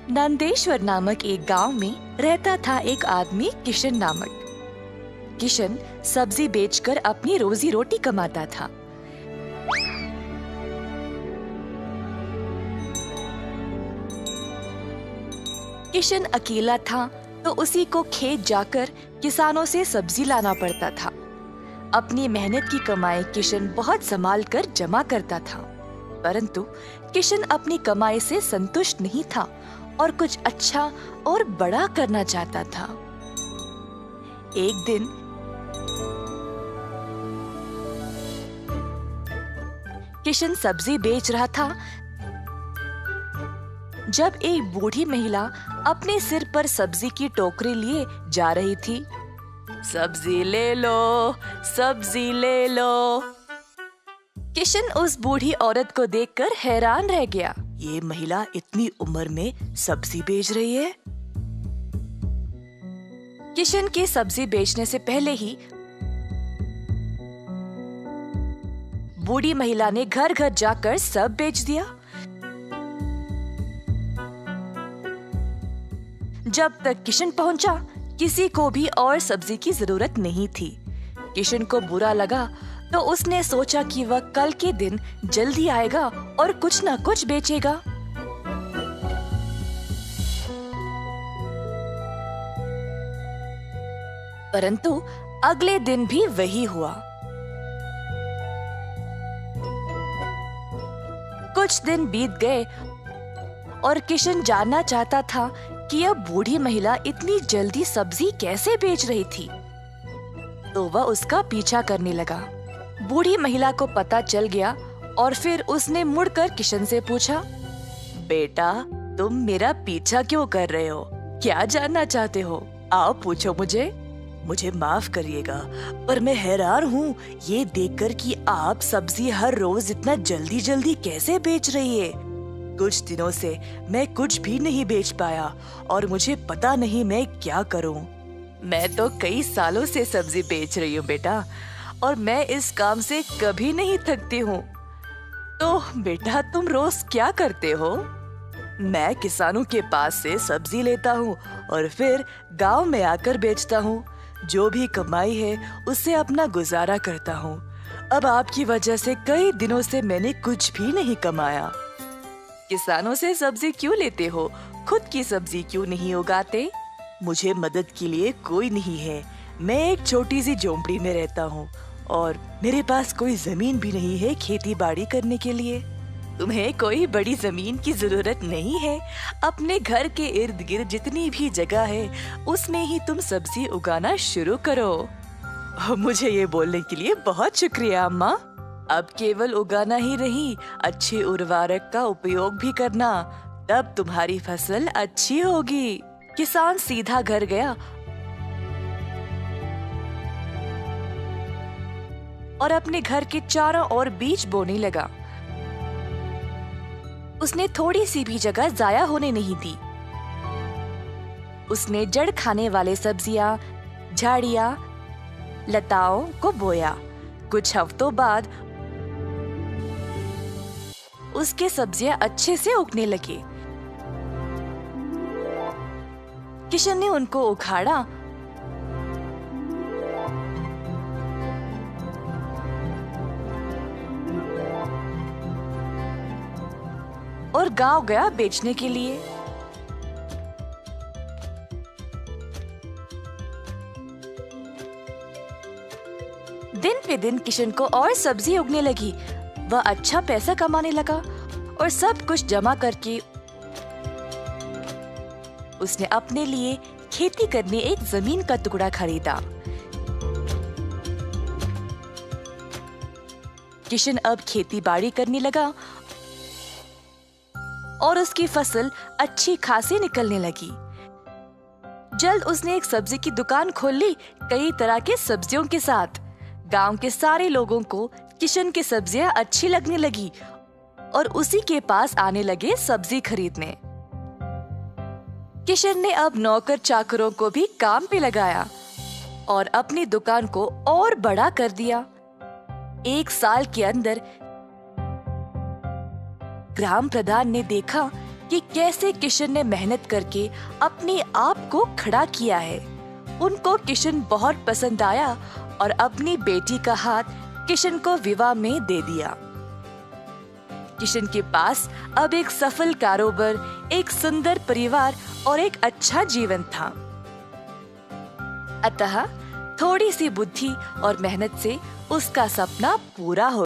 नंदेश्वर नामक एक गांव में रहता था एक आदमी किशन नामक। किशन सब्जी बेचकर अपनी रोजी रोटी कमाता था। किशन अकेला था तो उसी को खेत जाकर किसानों से सब्जी लाना पड़ता था। अपनी मेहनत की कमाई किशन बहुत संभाल कर जमा करता था, परंतु किशन अपनी कमाई से संतुष्ट नहीं था और कुछ अच्छा और बड़ा करना चाहता था। एक दिन किशन सब्जी बेच रहा था जब एक बूढ़ी महिला अपने सिर पर सब्जी की टोकरी लिए जा रही थी। सब्जी ले लो, सब्जी ले लो। किशन उस बूढ़ी औरत को देखकर हैरान रह गया। ये महिला इतनी उम्र में सब्जी बेच रही है। किशन के सब्जी बेचने से पहले ही बूढ़ी महिला ने घर घर जाकर सब बेच दिया। जब तक किशन पहुंचा, किसी को भी और सब्जी की जरूरत नहीं थी। किशन को बुरा लगा तो उसने सोचा कि वह कल के दिन जल्दी आएगा और कुछ न कुछ बेचेगा। परंतु अगले दिन भी वही हुआ। कुछ दिन बीत गए और किशन जानना चाहता था कि यह बूढ़ी महिला इतनी जल्दी सब्जी कैसे बेच रही थी, तो वह उसका पीछा करने लगा। बूढ़ी महिला को पता चल गया और फिर उसने मुड़कर किशन से पूछा, बेटा, तुम मेरा पीछा क्यों कर रहे हो? क्या जानना चाहते हो? आओ पूछो मुझे। मुझे माफ करिएगा, पर मैं हैरान हूँ ये देखकर कि आप सब्जी हर रोज इतना जल्दी जल्दी कैसे बेच रही है। कुछ दिनों से मैं कुछ भी नहीं बेच पाया और मुझे पता नहीं मैं क्या करूं। मैं तो कई सालों से सब्जी बेच रही हूँ बेटा, और मैं इस काम से कभी नहीं थकती हूँ। तो बेटा, तुम रोज क्या करते हो? मैं किसानों के पास से सब्जी लेता हूँ और फिर गांव में आकर बेचता हूँ। जो भी कमाई है उससे अपना गुजारा करता हूँ। अब आपकी वजह से कई दिनों से मैंने कुछ भी नहीं कमाया। किसानों से सब्जी क्यों लेते हो? खुद की सब्जी क्यों नहीं उगाते? मुझे मदद के लिए कोई नहीं है। मैं एक छोटी सी झोंपड़ी में रहता हूँ और मेरे पास कोई जमीन भी नहीं है खेती बाड़ी करने के लिए। तुम्हें कोई बड़ी जमीन की जरूरत नहीं है। अपने घर के इर्द गिर्द जितनी भी जगह है उसमें ही तुम सब्जी उगाना शुरू करो। मुझे ये बोलने के लिए बहुत शुक्रिया अम्मा। अब केवल उगाना ही नहीं, अच्छे उर्वरक का उपयोग भी करना, तब तुम्हारी फसल अच्छी होगी। किसान सीधा घर गया और अपने घर के चारों ओर बीज बोने लगा। उसने थोड़ी सी भी जगह जाया होने नहीं दी। उसने जड़ खाने वाले सब्जियां, झाड़ियां, लताओं को बोया। कुछ हफ्तों बाद उसके सब्जियां अच्छे से उगने लगी। किशन ने उनको उखाड़ा और गांव गया बेचने के लिए। दिन पे दिन किशन को और सब्जी उगने लगी। वह अच्छा पैसा कमाने लगा और सब कुछ जमा करके उसने अपने लिए खेती करने एक जमीन का टुकड़ा खरीदा। किशन अब खेती बाड़ी करने लगा और उसकी फसल अच्छी खासी निकलने लगी। जल्द उसने एक सब्जी की दुकान खोल ली, कई तरह के सब्जियों के साथ। गांव के सारे लोगों को किशन की सब्जियां अच्छी लगने लगी और उसी के पास आने लगे सब्जी खरीदने। किशन ने अब नौकर चाकरों को भी काम पे लगाया और अपनी दुकान को और बड़ा कर दिया। एक साल के अंदर ग्राम प्रधान ने देखा कि कैसे किशन ने मेहनत करके अपने आप को खड़ा किया है। उनको किशन बहुत पसंद आया और अपनी बेटी का हाथ किशन को विवाह में दे दिया। किशन के पास अब एक सफल कारोबार, एक सुंदर परिवार और एक अच्छा जीवन था। अतः थोड़ी सी बुद्धि और मेहनत से उसका सपना पूरा हो